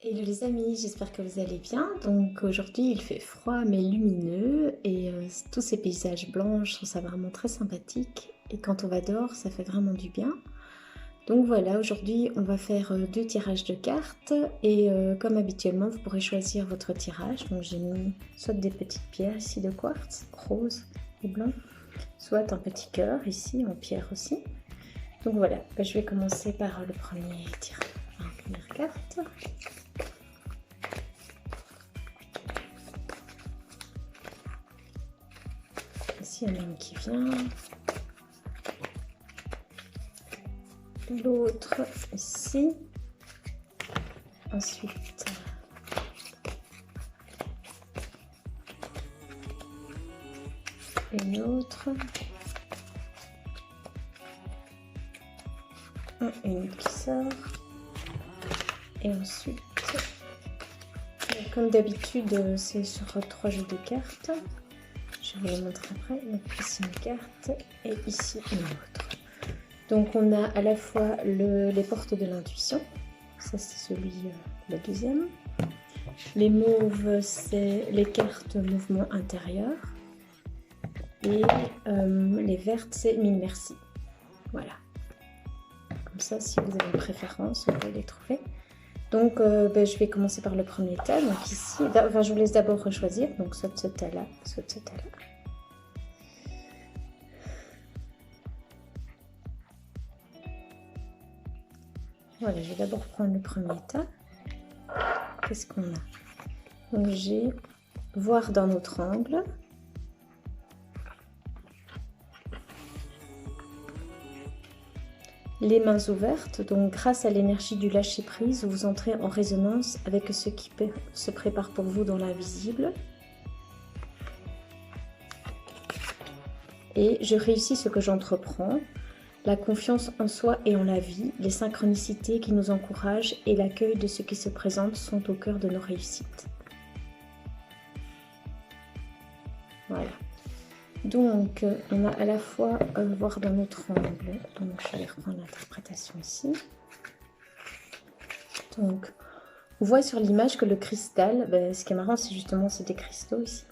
Hello les amis, j'espère que vous allez bien. Donc aujourd'hui il fait froid mais lumineux et tous ces paysages blancs, je trouve ça vraiment très sympathique. Et quand on va dehors, ça fait vraiment du bien. Donc voilà, aujourd'hui on va faire deux tirages de cartes et comme habituellement vous pourrez choisir votre tirage. Donc j'ai mis soit des petites pierres ici de quartz, rose et blanc, soit un petit cœur ici en pierre aussi. Donc voilà, je vais commencer par le premier tirage, la première carte. Ici, il y en a une qui vient. L'autre ici. Ensuite, une autre. Une qui sort. Et ensuite, comme d'habitude, c'est sur 3 jeux de cartes. Je vais vous les montrer après. Donc ici une carte et ici une autre. Donc on a à la fois les portes de l'intuition. Ça c'est celui, la deuxième. Les mauves c'est les cartes mouvement intérieur. Et les vertes c'est mille merci. Voilà. Comme ça si vous avez une préférence, vous pouvez les trouver. Donc je vais commencer par le premier tas. Donc ici, enfin, je vous laisse d'abord choisir. Donc soit ce tas-là, soit ce tas-là. Voilà, je vais d'abord prendre le premier tas. Qu'est-ce qu'on a? Donc j'ai voir d'un autre angle. Les mains ouvertes, donc grâce à l'énergie du lâcher-prise, vous entrez en résonance avec ce qui se prépare pour vous dans l'invisible. Et je réussis ce que j'entreprends. La confiance en soi et en la vie, les synchronicités qui nous encouragent et l'accueil de ce qui se présente sont au cœur de nos réussites. Voilà. Donc, on a à la fois voir d'un autre angle. Donc, je vais reprendre l'interprétation ici. Donc, on voit sur l'image que le cristal, ce qui est marrant, c'est justement c'est des cristaux ici,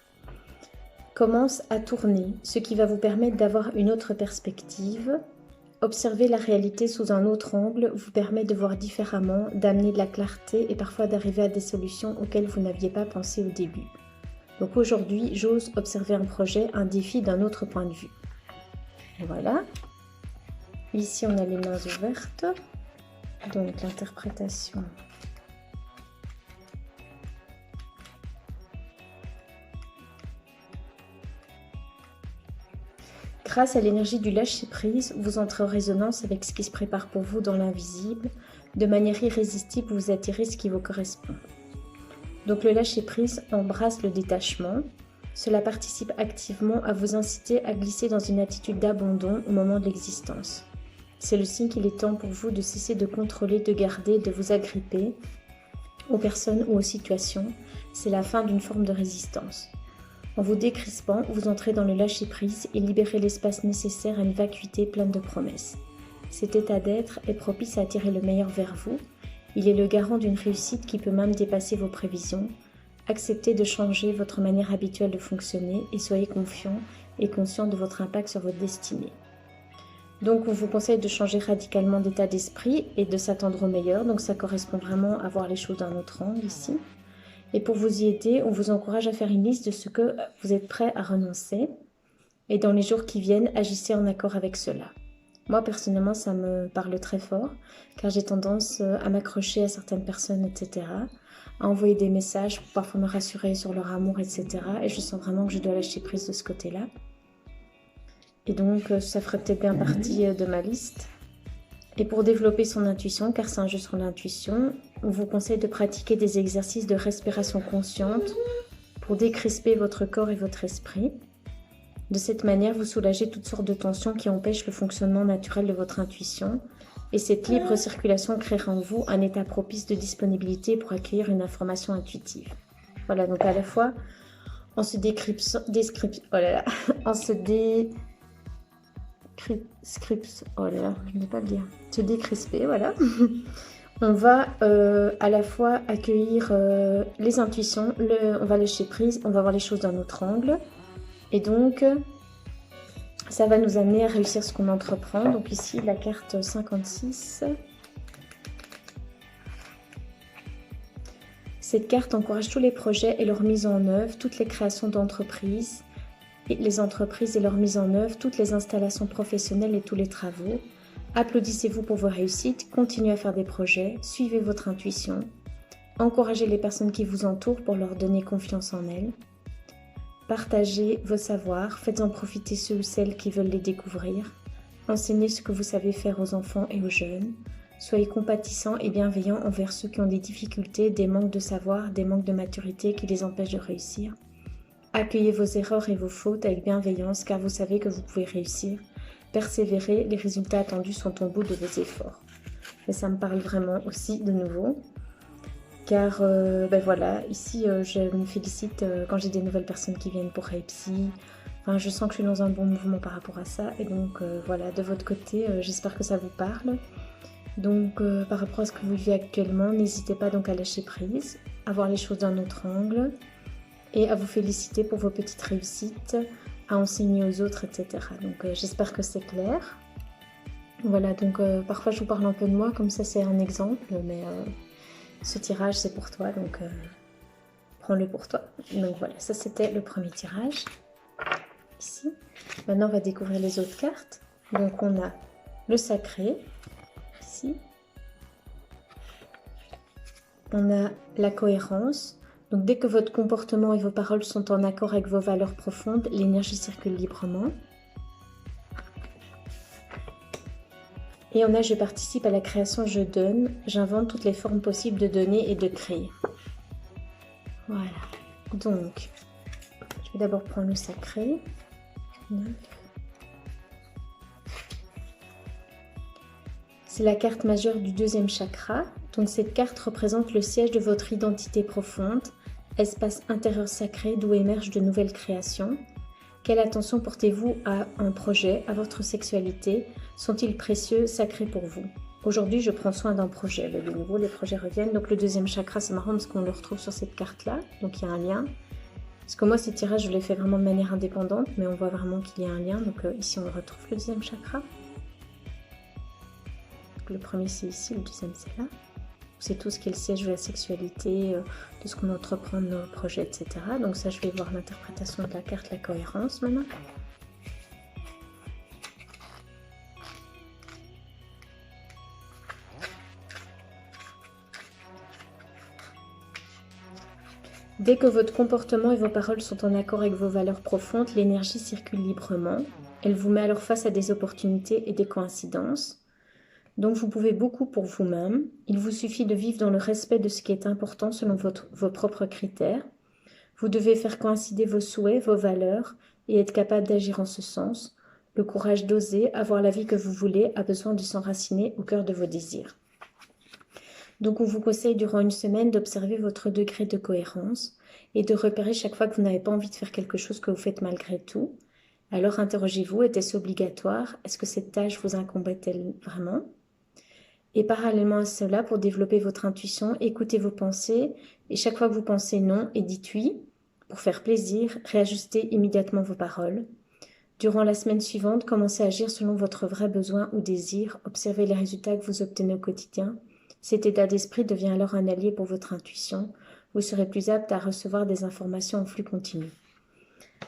commence à tourner, ce qui va vous permettre d'avoir une autre perspective. Observer la réalité sous un autre angle vous permet de voir différemment, d'amener de la clarté et parfois d'arriver à des solutions auxquelles vous n'aviez pas pensé au début. Donc aujourd'hui, j'ose observer un projet, un défi d'un autre point de vue. Voilà. Ici, on a les mains ouvertes. Donc l'interprétation. Grâce à l'énergie du lâcher-prise, vous entrez en résonance avec ce qui se prépare pour vous dans l'invisible. De manière irrésistible, vous attirez ce qui vous correspond. Donc le lâcher-prise embrasse le détachement. Cela participe activement à vous inciter à glisser dans une attitude d'abandon au moment de l'existence. C'est le signe qu'il est temps pour vous de cesser de contrôler, de garder, de vous agripper aux personnes ou aux situations. C'est la fin d'une forme de résistance. En vous décrispant, vous entrez dans le lâcher-prise et libérez l'espace nécessaire à une vacuité pleine de promesses. Cet état d'être est propice à attirer le meilleur vers vous. Il est le garant d'une réussite qui peut même dépasser vos prévisions. Acceptez de changer votre manière habituelle de fonctionner et soyez confiant et conscient de votre impact sur votre destinée. Donc on vous conseille de changer radicalement d'état d'esprit et de s'attendre au meilleur. Donc ça correspond vraiment à voir les choses d'un autre angle ici. Et pour vous y aider, on vous encourage à faire une liste de ce que vous êtes prêt à renoncer. Et dans les jours qui viennent, agissez en accord avec cela. Moi, personnellement, ça me parle très fort, car j'ai tendance à m'accrocher à certaines personnes, etc., à envoyer des messages pour parfois me rassurer sur leur amour, etc. Et je sens vraiment que je dois lâcher prise de ce côté-là. Et donc, ça ferait peut-être bien partie de ma liste. Et pour développer son intuition, car c'est un jeu sur l'intuition, on vous conseille de pratiquer des exercices de respiration consciente pour décrisper votre corps et votre esprit. De cette manière, vous soulagez toutes sortes de tensions qui empêchent le fonctionnement naturel de votre intuition. Et cette libre circulation créera en vous un état propice de disponibilité pour accueillir une information intuitive. Voilà, donc à la fois, en se se décrisper, voilà. on va à la fois accueillir les intuitions, on va lâcher prise, on va voir les choses d'un autre angle. Et donc, ça va nous amener à réussir ce qu'on entreprend. Donc ici, la carte 56. Cette carte encourage tous les projets et leur mise en œuvre, toutes les créations d'entreprises, et les entreprises et leur mise en œuvre, toutes les installations professionnelles et tous les travaux. Applaudissez-vous pour vos réussites, continuez à faire des projets, suivez votre intuition, encouragez les personnes qui vous entourent pour leur donner confiance en elles. Partagez vos savoirs, faites-en profiter ceux ou celles qui veulent les découvrir. Enseignez ce que vous savez faire aux enfants et aux jeunes. Soyez compatissants et bienveillants envers ceux qui ont des difficultés, des manques de savoir, des manques de maturité qui les empêchent de réussir. Accueillez vos erreurs et vos fautes avec bienveillance car vous savez que vous pouvez réussir. Persévérez, les résultats attendus sont au bout de vos efforts. Et ça me parle vraiment aussi de nouveau. Car voilà, ici je me félicite quand j'ai des nouvelles personnes qui viennent pour Reipsi. Enfin, je sens que je suis dans un bon mouvement par rapport à ça. Et donc voilà, de votre côté, j'espère que ça vous parle. Donc par rapport à ce que vous vivez actuellement, n'hésitez pas donc à lâcher prise, à voir les choses d'un autre angle et à vous féliciter pour vos petites réussites, à enseigner aux autres, etc. Donc j'espère que c'est clair. Voilà, donc parfois je vous parle un peu de moi, comme ça c'est un exemple, mais ce tirage c'est pour toi, donc prends-le pour toi. Donc voilà, ça c'était le premier tirage, ici. Maintenant on va découvrir les autres cartes. Donc on a le sacré, ici. On a la cohérence. Donc dès que votre comportement et vos paroles sont en accord avec vos valeurs profondes, l'énergie circule librement. Et on a je participe à la création, je donne, j'invente toutes les formes possibles de donner et de créer. Voilà. Donc, je vais d'abord prendre le sacré. 9. C'est la carte majeure du deuxième chakra. Donc cette carte représente le siège de votre identité profonde, espace intérieur sacré d'où émergent de nouvelles créations. Quelle attention portez-vous à un projet, à votre sexualité? Sont-ils précieux, sacrés pour vous? Aujourd'hui, je prends soin d'un projet. De nouveau, les projets reviennent. Donc le deuxième chakra, c'est marrant parce qu'on le retrouve sur cette carte-là. Donc il y a un lien. Parce que moi, ces tirages, je les fais vraiment de manière indépendante, mais on voit vraiment qu'il y a un lien. Donc ici, on retrouve le deuxième chakra. Donc, le premier, c'est ici. Le deuxième, c'est là. C'est tout ce qui est le siège de la sexualité, de ce qu'on entreprend, de nos projets, etc. Donc ça, je vais voir l'interprétation de la carte, la cohérence maintenant. Dès que votre comportement et vos paroles sont en accord avec vos valeurs profondes, l'énergie circule librement. Elle vous met alors face à des opportunités et des coïncidences. Donc vous pouvez beaucoup pour vous-même. Il vous suffit de vivre dans le respect de ce qui est important selon vos propres critères. Vous devez faire coïncider vos souhaits, vos valeurs et être capable d'agir en ce sens. Le courage d'oser, avoir la vie que vous voulez, a besoin de s'enraciner au cœur de vos désirs. Donc on vous conseille durant une semaine d'observer votre degré de cohérence et de repérer chaque fois que vous n'avez pas envie de faire quelque chose que vous faites malgré tout. Alors interrogez-vous, était-ce obligatoire? Est-ce que cette tâche vous incombait-elle vraiment? Et parallèlement à cela, pour développer votre intuition, écoutez vos pensées et chaque fois que vous pensez non et dites oui, pour faire plaisir, réajustez immédiatement vos paroles. Durant la semaine suivante, commencez à agir selon votre vrai besoin ou désir, observez les résultats que vous obtenez au quotidien. Cet état d'esprit devient alors un allié pour votre intuition. Vous serez plus apte à recevoir des informations en flux continu.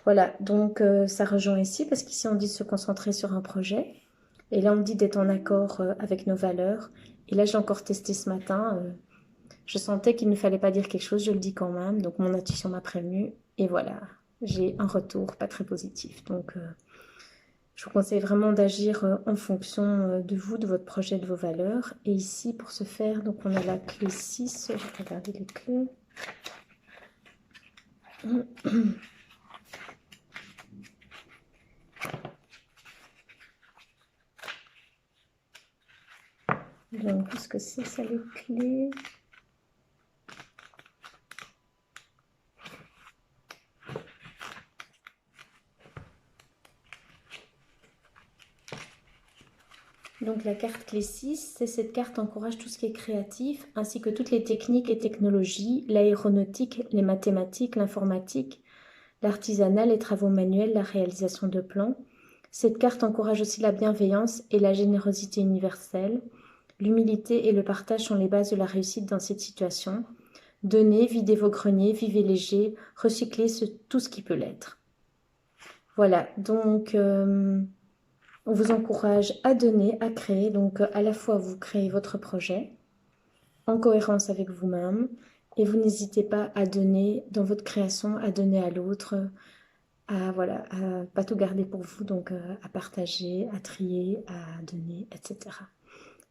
Voilà, donc ça rejoint ici, parce qu'ici on dit de se concentrer sur un projet. Et là, on dit d'être en accord avec nos valeurs. Et là, j'ai encore testé ce matin. Je sentais qu'il ne fallait pas dire quelque chose, je le dis quand même. Donc, mon intuition m'a prévenue. Et voilà, j'ai un retour pas très positif. Donc, je vous conseille vraiment d'agir en fonction de vous, de votre projet, de vos valeurs. Et ici, pour ce faire, donc on a la clé 6. Je vais regarder les clés. Donc, qu'est-ce que c'est ça, les clés? Donc la carte clé 6, c'est cette carte encourage tout ce qui est créatif, ainsi que toutes les techniques et technologies, l'aéronautique, les mathématiques, l'informatique, l'artisanat, les travaux manuels, la réalisation de plans. Cette carte encourage aussi la bienveillance et la générosité universelle. L'humilité et le partage sont les bases de la réussite dans cette situation. Donnez, videz vos greniers, vivez léger, recyclez tout ce qui peut l'être. Voilà, donc on vous encourage à donner, à créer. Donc à la fois vous créez votre projet en cohérence avec vous-même et vous n'hésitez pas à donner dans votre création, à donner à l'autre, à voilà, à pas tout garder pour vous, donc à partager, à trier, à donner, etc.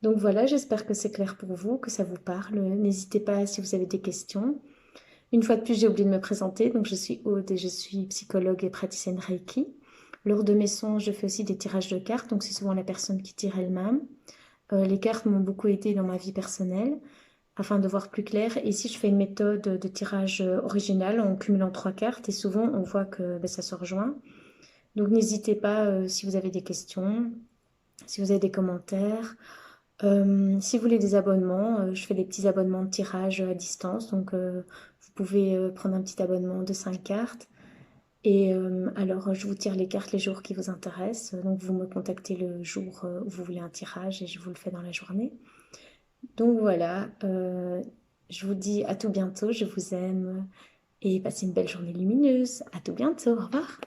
Donc voilà, j'espère que c'est clair pour vous, que ça vous parle. N'hésitez pas si vous avez des questions. Une fois de plus, j'ai oublié de me présenter. Donc je suis Aude et je suis psychologue et praticienne Reiki. Lors de mes soins, je fais aussi des tirages de cartes, donc c'est souvent la personne qui tire elle-même. Les cartes m'ont beaucoup aidé dans ma vie personnelle afin de voir plus clair. Et ici, je fais une méthode de tirage originale en cumulant 3 cartes et souvent on voit que ça se rejoint. Donc n'hésitez pas si vous avez des questions, si vous avez des commentaires. Si vous voulez des abonnements, je fais des petits abonnements de tirage à distance. Donc vous pouvez prendre un petit abonnement de 5 cartes. Et alors, je vous tire les cartes les jours qui vous intéressent. Donc, vous me contactez le jour où vous voulez un tirage et je vous le fais dans la journée. Donc voilà, je vous dis à tout bientôt, je vous aime et passez une belle journée lumineuse. À tout bientôt, au revoir.